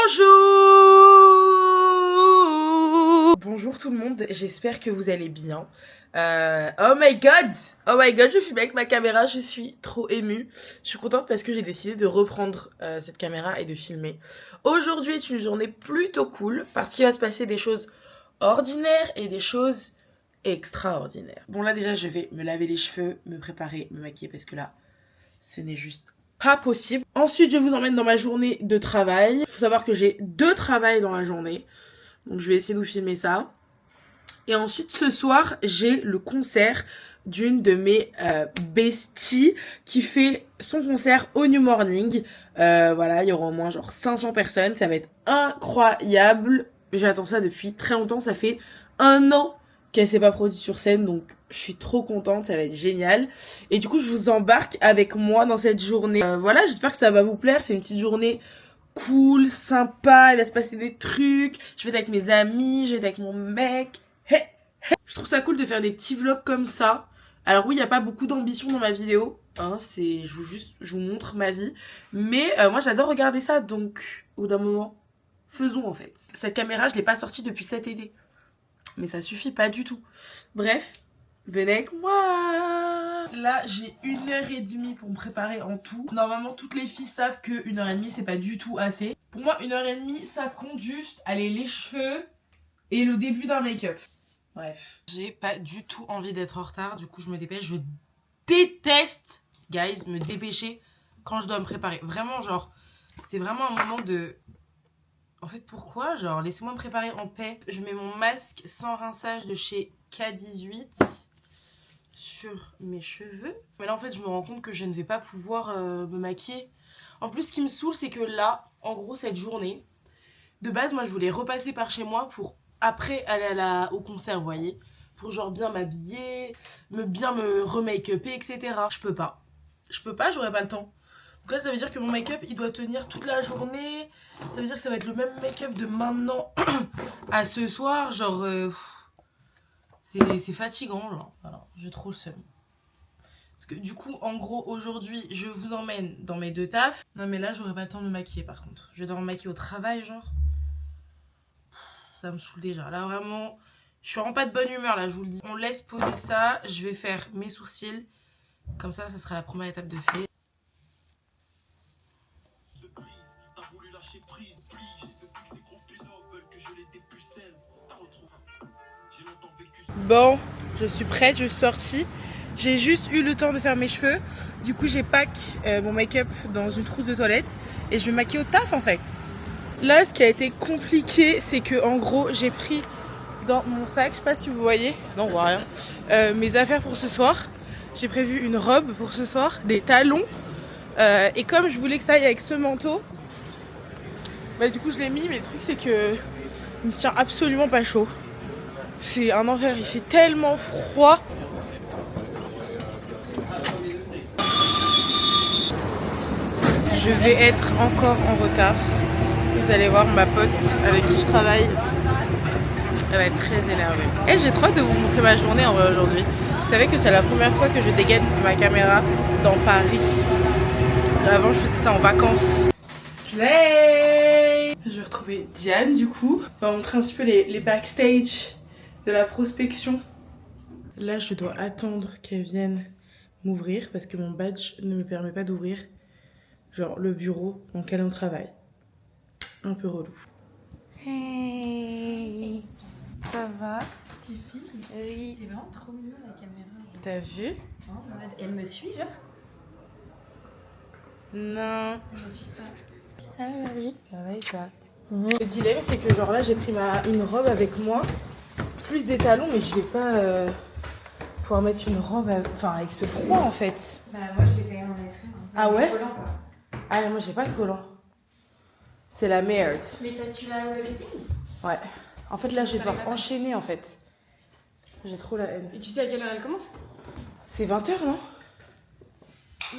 Bonjour! Bonjour tout le monde, j'espère que vous allez bien. Oh my god, je filme avec ma caméra, je suis trop émue. Je suis contente parce que j'ai décidé de reprendre cette caméra et de filmer. Aujourd'hui est une journée plutôt cool parce qu'il va se passer des choses ordinaires et des choses extraordinaires. Bon là déjà je vais me laver les cheveux, me préparer, me maquiller parce que là ce n'est juste pas possible. Ensuite, je vous emmène dans ma journée de travail. Il faut savoir que j'ai 2 travails dans la journée. Donc, je vais essayer de vous filmer ça. Et ensuite, ce soir, j'ai le concert d'une de mes besties qui fait son concert au New Morning. Voilà, il y aura au moins genre 500 personnes. Ça va être incroyable. J'attends ça depuis très longtemps. Ça fait 1 an qu'elle s'est pas produite sur scène, donc je suis trop contente, ça va être génial. Et du coup, je vous embarque avec moi dans cette journée. Voilà, j'espère que ça va vous plaire. C'est une petite journée cool, sympa. Il va se passer des trucs. Je vais être avec mes amis, je vais être avec mon mec. Hey, hey. Je trouve ça cool de faire des petits vlogs comme ça. Alors oui, il n'y a pas beaucoup d'ambition dans ma vidéo. Hein, je vous montre ma vie. Mais moi, j'adore regarder ça. Donc, au bout d'un moment, faisons en fait. Cette caméra, je l'ai pas sortie depuis cet été. Mais ça suffit pas du tout. Bref, venez avec moi. Là, j'ai 1h30 pour me préparer en tout. Normalement, toutes les filles savent que 1h30, c'est pas du tout assez. Pour moi, 1h30, ça compte juste, allez, les cheveux et le début d'un make-up. Bref. J'ai pas du tout envie d'être en retard. Du coup, je me dépêche. Je déteste, guys, me dépêcher quand je dois me préparer. Vraiment, genre, c'est vraiment un moment de... En fait, pourquoi? Genre, laissez-moi me préparer en paix. Je mets mon masque sans rinçage de chez K18 sur mes cheveux. Mais là, en fait, je me rends compte que je ne vais pas pouvoir me maquiller. En plus, ce qui me saoule, c'est que là, en gros, cette journée, de base, moi, je voulais repasser par chez moi pour après aller au concert, vous voyez? Pour genre bien m'habiller, bien me remake-upper, etc. Je peux pas, j'aurais pas le temps. Donc là, ça veut dire que mon make-up, il doit tenir toute la journée. Ça veut dire que ça va être le même make-up de maintenant à ce soir. Genre, c'est fatigant, genre. Voilà, j'ai trop le seum. Parce que du coup, en gros, aujourd'hui, je vous emmène dans mes 2 tafs. Non, mais là, j'aurais pas le temps de me maquiller, par contre. Je vais devoir me maquiller au travail, genre. Ça me saoule déjà. Là, vraiment, je suis vraiment pas de bonne humeur, là, je vous le dis. On laisse poser ça. Je vais faire mes sourcils. Comme ça sera la première étape de fait. Bon, je suis prête, je suis sortie. J'ai juste eu le temps de faire mes cheveux. Du coup, j'ai pack mon make-up dans une trousse de toilette et je vais me maquiller au taf en fait. Là, ce qui a été compliqué, c'est que en gros, j'ai pris dans mon sac, je sais pas si vous voyez, non, on voit rien, mes affaires pour ce soir. J'ai prévu une robe pour ce soir, des talons. Et comme je voulais que ça aille avec ce manteau, bah du coup je l'ai mis, mais le truc c'est que il me tient absolument pas chaud. C'est un enfer, il fait tellement froid. Je vais être encore en retard. Vous allez voir ma pote avec qui je travaille. Elle va être très énervée. Et j'ai trop hâte de vous montrer ma journée en vrai aujourd'hui. Vous savez que c'est la première fois que je dégaine ma caméra dans Paris. Avant je faisais ça en vacances. Slay! Je vais retrouver Diane du coup. On va montrer un petit peu les backstage de la prospection. Là je dois attendre qu'elle vienne m'ouvrir parce que mon badge ne me permet pas d'ouvrir genre le bureau dans lequel on travaille. Un peu relou. Hey, ça va? Tu filmes? Oui. C'est vraiment trop mignon la caméra. T'as vu? Oh, elle me suit genre? Non. Je suis pas. Ça va, oui. Ça va et ça. Le dilemme c'est que genre là j'ai pris une robe avec moi, plus des talons, mais je vais pas pouvoir mettre une robe avec ce froid en fait. Bah moi je vais quand même en mettre une. Ah ouais? Collant, quoi. Ah moi j'ai pas de collant. C'est la merde. Mais tu vas au vesting? Ouais. En fait là je vais devoir enchaîner en fait. J'ai trop la haine. Et tu sais à quelle heure elle commence? C'est 20h non?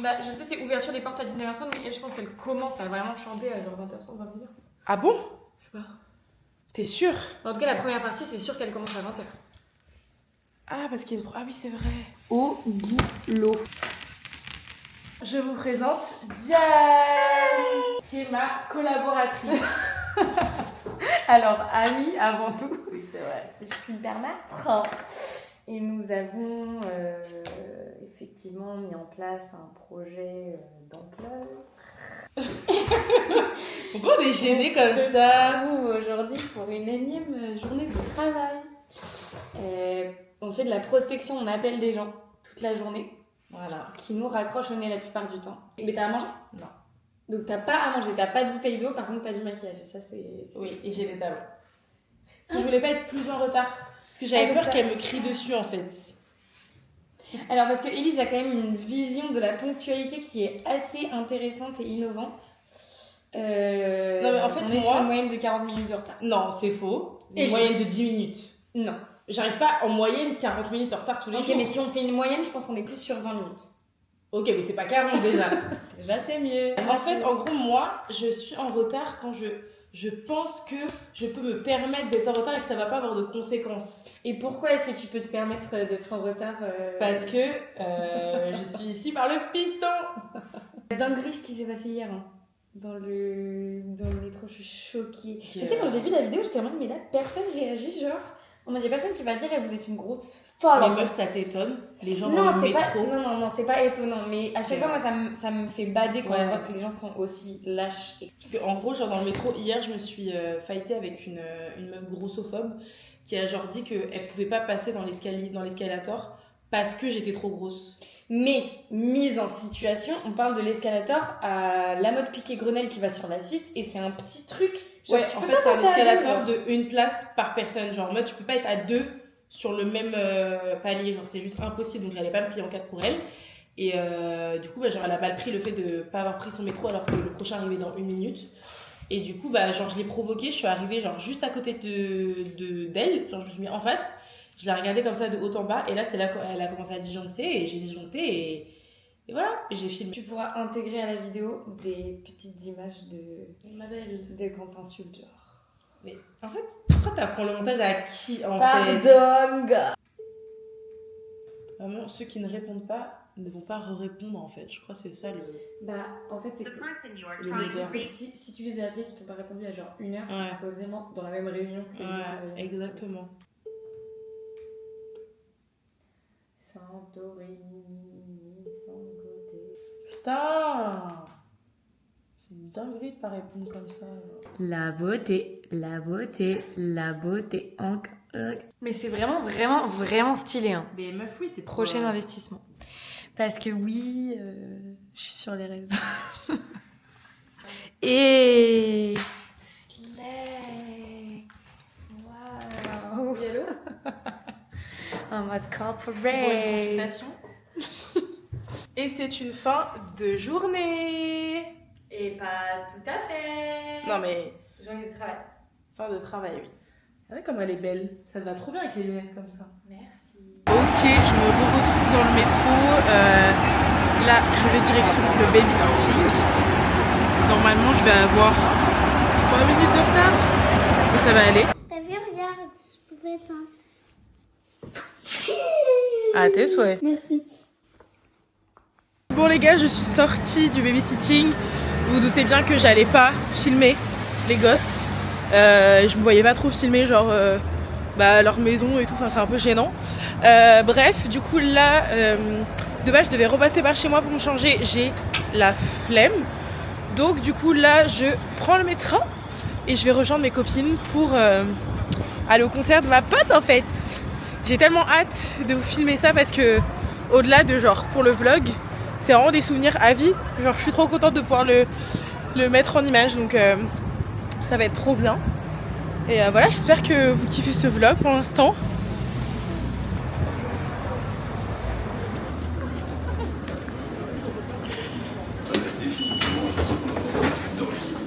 Bah je sais c'est ouverture des portes à 19h30, donc elle je pense qu'elle commence à vraiment chanter à genre 20h30, 21h. Ah bon? Je sais pas. T'es sûre? En tout cas la première partie c'est sûr qu'elle commence à 20h. Ah parce qu'il y a une... Ah oui c'est vrai. Au boulot. Je vous présente Diane, qui est ma collaboratrice. Alors, amis avant tout, Oui, c'est vrai. si je puis me permettre. Et nous avons effectivement mis en place un projet d'ampleur. Pourquoi on est gêné comme On se ça? retrouve aujourd'hui pour une énième journée de travail. On fait de la prospection, on appelle des gens toute la journée Voilà. qui nous raccrochent au nez la plupart du temps. Mais t'as à manger? Non. Donc t'as pas à manger, t'as pas de bouteille d'eau, par contre t'as du maquillage. Et ça c'est... Oui, et j'ai des talons. Parce que je voulais pas être plus en retard. Parce que j'avais peur qu'elle me crie dessus en fait. Alors parce que Élise a quand même une vision de la ponctualité qui est assez intéressante et innovante. Non mais en fait on est sur moi... une moyenne de 40 minutes de retard. Non, c'est faux. Et Une moyenne de 10 minutes. Non. J'arrive pas en moyenne 40 minutes en retard tous les Ok, jours. mais si on fait une moyenne, je pense qu'on est plus sur 20 minutes. Ok, mais c'est pas 40 déjà. Déjà c'est mieux. En fait, en gros, moi, je suis en retard quand je pense que je peux me permettre d'être en retard et que ça va pas avoir de conséquences. Et pourquoi est-ce que tu peux te permettre d'être en retard Parce que je suis ici par le piston. Dinguerie ce qui s'est passé hier hein. Dans le métro, je suis choquée. Ok. Tu sais, quand j'ai vu la vidéo, j'étais en mode, mais là, personne réagit, genre. On a des personnes qui vont dire, vous êtes une grosse folle. Les en fait. meufs, ça t'étonne. Les gens Non, dans le c'est pas, métro. non, c'est pas étonnant, mais à chaque Ok. fois, moi, ça me fait bader quand Ouais. je vois que les gens sont aussi lâches. Parce qu'en gros, genre dans le métro, hier, je me suis fightée avec une meuf grossophobe qui a genre dit qu'elle pouvait pas passer dans l'escalator parce que j'étais trop grosse. Mais, mise en situation, on parle de l'escalator à la mode Piquet-Grenelle qui va sur la 6, et c'est un petit truc. Genre, Ouais, tu en peux fait, pas c'est un passer à escalator deux, de une place par personne. Genre, en mode, tu peux pas être à deux sur le même palier. Genre, c'est juste impossible. Donc, j'allais pas me plier en quatre pour elle. Et du coup, bah, genre, elle a mal pris le fait de pas avoir pris son métro alors que le prochain arrivait dans 1 minute. Et du coup, bah, genre, je l'ai provoquée. Je suis arrivée, genre, juste à côté d'elle. Genre, je me suis mis en face. Je l'ai regardée comme ça de haut en bas. Et là, c'est là qu'elle a commencé à disjoncter. Et j'ai disjoncté. Et voilà, et j'ai filmé. Tu pourras intégrer à la vidéo des petites images Ma belle. de quand t'insultes, genre. Mais en fait, pourquoi t'apprends le montage à qui en fait? Pardon, gars. Vraiment, ceux qui ne répondent pas ne vont pas répondre en fait. Je crois que c'est ça le. Bah, en fait, c'est que, Le leader. c'est que si tu les as appelés qui t'ont pas répondu à genre 1 heure, Ouais. supposément dans la même réunion que les Ouais, autres. exactement. Santorini, Sangoté. Putain! C'est une dinguerie de pas répondre comme ça. La beauté, la beauté, la beauté encore. Mais c'est vraiment, vraiment, vraiment stylé. Hein. Mais meuf, oui, c'est Prochain trop, investissement. Parce que oui, je suis sur les réseaux. Et... Slay. Wow. Oui, allô? En mode C'est pour une corporate. consultation. Et c'est une fin de journée. Et pas tout à fait. Non mais, Journée de travail. fin de travail, oui. Regardez comme elle est belle. Ça te va trop bien avec les lunettes comme ça. Merci. Ok, je me retrouve dans le métro. Là, je vais direction le babysitting. Normalement, je vais avoir 3 minutes de retard. Mais ça va aller. T'as vu, regarde, je pouvais pas. À tes souhaits. Merci. Bon les gars, je suis sortie du babysitting. Vous vous doutez bien que j'allais pas filmer les gosses. Je me voyais pas trop filmer genre leur maison et tout, enfin c'est un peu gênant. Bref, du coup là, de base je devais repasser par chez moi pour me changer, j'ai la flemme. Donc du coup là je prends le métro et je vais rejoindre mes copines pour aller au concert de ma pote en fait. J'ai tellement hâte de vous filmer ça parce que au-delà de genre pour le vlog, c'est vraiment des souvenirs à vie. Genre je suis trop contente de pouvoir le mettre en image, donc ça va être trop bien. Et voilà, j'espère que vous kiffez ce vlog pour l'instant.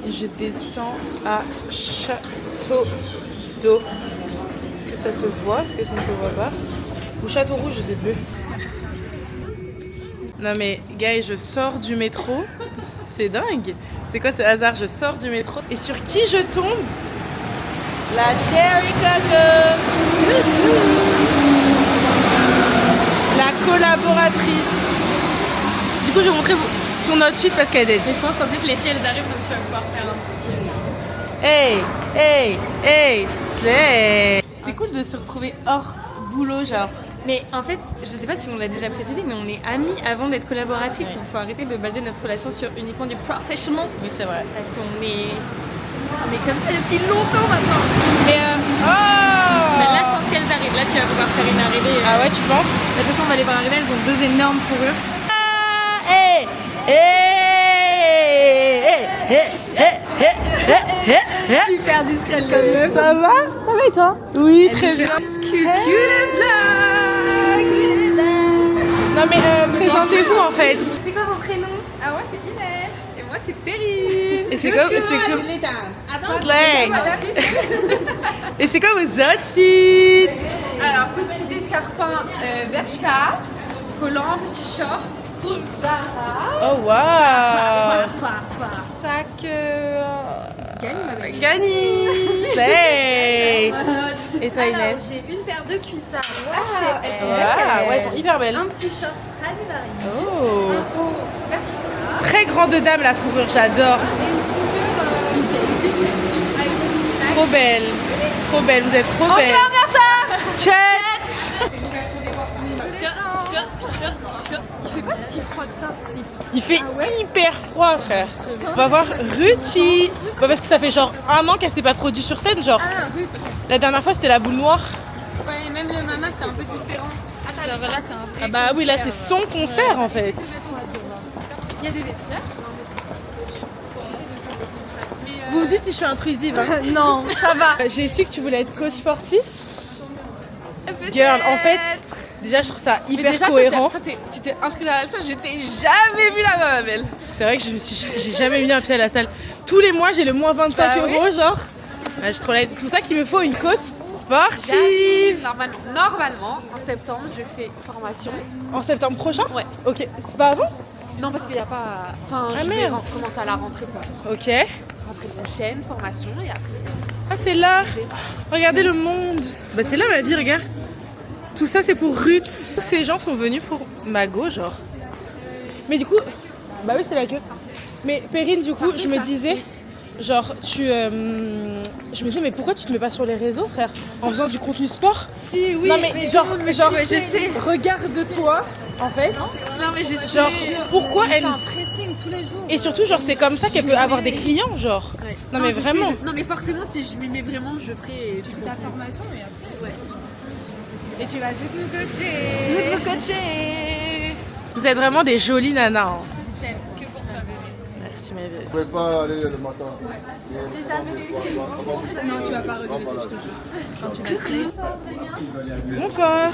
Et je descends à Château d'Eau. Est-ce que ça se voit? Est-ce que ça ne se voit pas? Ou Château Rouge, je sais plus. Non mais, gars, je sors du métro. C'est dingue. C'est quoi ce hasard? Je sors du métro. Et sur qui je tombe? La Cherry Coco. La collaboratrice. Du coup, je vais vous montrer son outfit parce qu'elle est... Mais je pense qu'en plus les filles elles arrivent donc tu vas pouvoir faire un petit. Hey, slay. C'est cool de se retrouver hors boulot, genre. Mais en fait, je sais pas si on l'a déjà précisé, mais on est amies avant d'être collaboratrices. Il faut arrêter de baser notre relation sur uniquement du professional. Oui, c'est vrai. Parce qu'on est comme ça depuis longtemps maintenant. Mais là, je pense qu'elles arrivent. Là, tu vas pouvoir faire une arrivée. Ah ouais, tu penses? De toute façon, on va les voir arriver. Elles ont 2 énormes fourrures. Super discrète comme meuf. Ça va et toi? Oui, très bien. Non mais présentez-vous en fait. C'est quoi vos prénoms? Ah ouais, c'est Inès. Et moi, c'est Terry. Et c'est quoi Et c'est quoi vos outfits? Alors, petit escarpin Bershka, collant, petit short, fourrure Zara. Oh waouh. Sac. Gani. Slay. Et toi Inès? J'ai une paire de cuissards Waouh, ouais, elles sont hyper belles. un petit short Stradivarius, Oh. un haut Bershka Très grande dame la fourrure, j'adore. et une fourrure vintage avec un petit sac. Trop belle. Trop belle, vous êtes trop belle. Chat. Il fait pas si froid que ça. Si. Il fait hyper froid, frère. On va voir Ruti. Bah, parce que ça fait genre 1 an qu'elle s'est pas produite sur scène, genre. Ah, Ruth. La dernière fois c'était la boule noire. Ouais, même le mama, c'était un peu différent. Alors là, c'est un vrai. Ah bah oui, là c'est son concert en fait. Il y a des vestiaires. Vous me dites si je suis intrusive. Hein. Non, ça va. J'ai su que tu voulais être coach sportif. Girl, en fait, déjà je trouve ça hyper cohérent. Tu t'es inscrite à la salle, j'étais jamais vue là-bas, ma belle. C'est vrai que j'ai jamais mis un pied à la salle. Tous les mois j'ai le moins 25 euros, genre. Ouais, j'ai trop la... C'est pour ça qu'il me faut une coach sportive. Normalement, en septembre, je fais formation. En septembre prochain? Ouais. Ok, c'est pas avant? Non, parce qu'il n'y a pas. Enfin, Ah, je vais merde. commencer à la rentrée, quoi. Ok. Rentrée prochaine, formation, et après. Ah c'est là. Regardez le monde. Bah c'est là ma vie, regarde. Tout ça c'est pour Ruth. Tous ces gens sont venus pour Mago, genre. Mais du coup, bah oui c'est la queue. Mais Perrine, du coup, je me disais, genre je me disais mais pourquoi tu te mets pas sur les réseaux, frère, en faisant du contenu sport? Si, oui. Non mais genre, je sais. regarde-toi en fait. Non, mais je sais. Genre pourquoi elle Un pressing tous les jours. et surtout genre c'est comme ça qu'elle peut avoir des clients, genre. Non mais je vraiment. sais, non, mais forcément, si je m'y mets vraiment, je ferai. Tu fais ta formation et après. Ouais. Et tu vas toutes nous coacher. Toutes vous coacher. Vous êtes vraiment des jolies nanas. Hein. Que pour ta bébé. Merci ma belle. Vous pouvez pas aller le matin. J'ai jamais réussi. Non, tu vas pas regretter, je te jure. Quand tu vas slay. Bonsoir.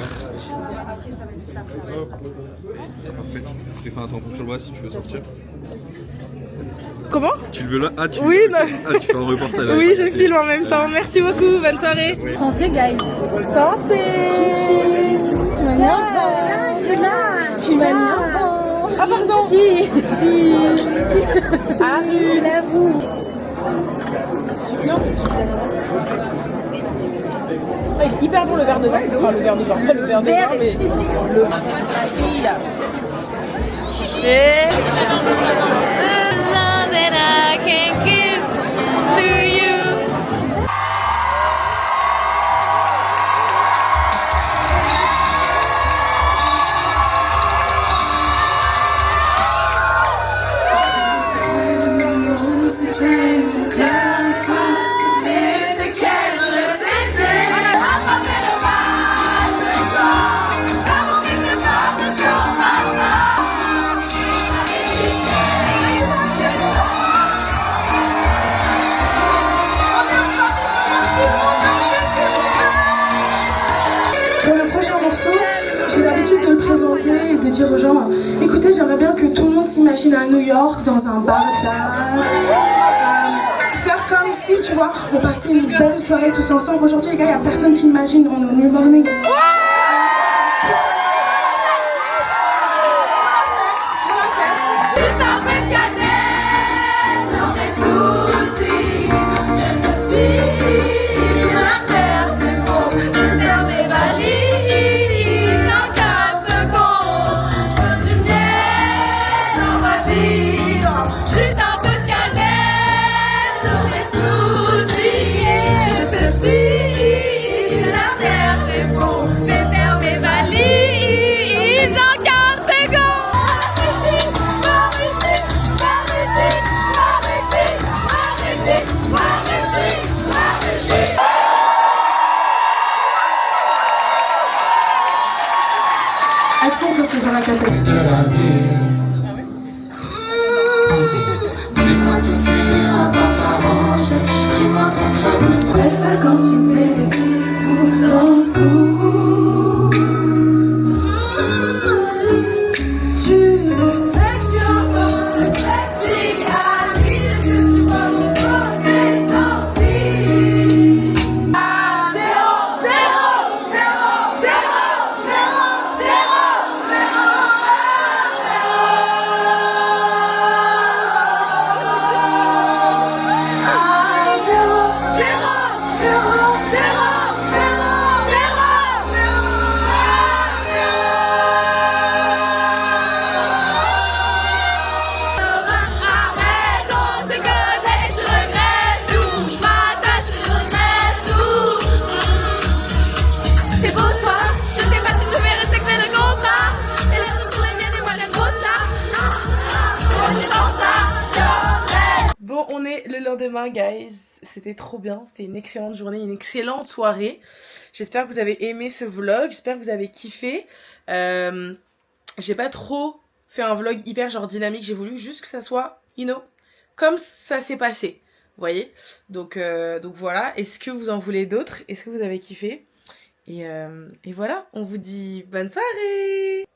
Parfait. Je t'ai fait un tampon sur le bras si tu veux sortir. Comment? Tu le veux là? Ah, tu Oui, non. Ah, tu fais un reportage. Oui, je filme en même temps. Merci beaucoup, bonne soirée. Santé, guys. Santé. Tu m'as mis un vent. Je suis là. Tu m'as mis un vent. Ah pardon. Ah oui. C'est la boue. Succulent, faut que tu d'ananas. Ah, il est hyper bon le verre de vin. Enfin le verre de vin, pas le verre de vin, mais le vin de la fille. Et... That I can give to you. Pour le prochain morceau, j'ai l'habitude de le présenter et de dire aux gens écoutez, j'aimerais bien que tout le monde s'imagine à New York dans un bar jazz. Faire comme si, tu vois, on passait une belle soirée tous ensemble. Aujourd'hui, les gars, il n'y a personne qui imagine, on est au New Morning. Juste un peu de cannelle sur mes soucis. la vie. Dis-moi tu finiras par s'arranger. Dis-moi quand tu me sens. Préfère quand tu me fais des bisous dans le cou. Tu sais que tu entends le sexy Ali que tu vas me donner sans fille. Zéro, zéro, zéro, zéro, zéro, zéro, zéro, Bon, on est le lendemain, guys. C'était trop bien. C'était une excellente journée, une excellente soirée. J'espère que vous avez aimé ce vlog. J'espère que vous avez kiffé. J'ai pas trop fait un vlog hyper genre dynamique. J'ai voulu juste que ça soit, you know, comme ça s'est passé. Vous voyez, donc voilà. Est-ce que vous en voulez d'autres? Est-ce que vous avez kiffé? Et voilà, on vous dit bonne soirée.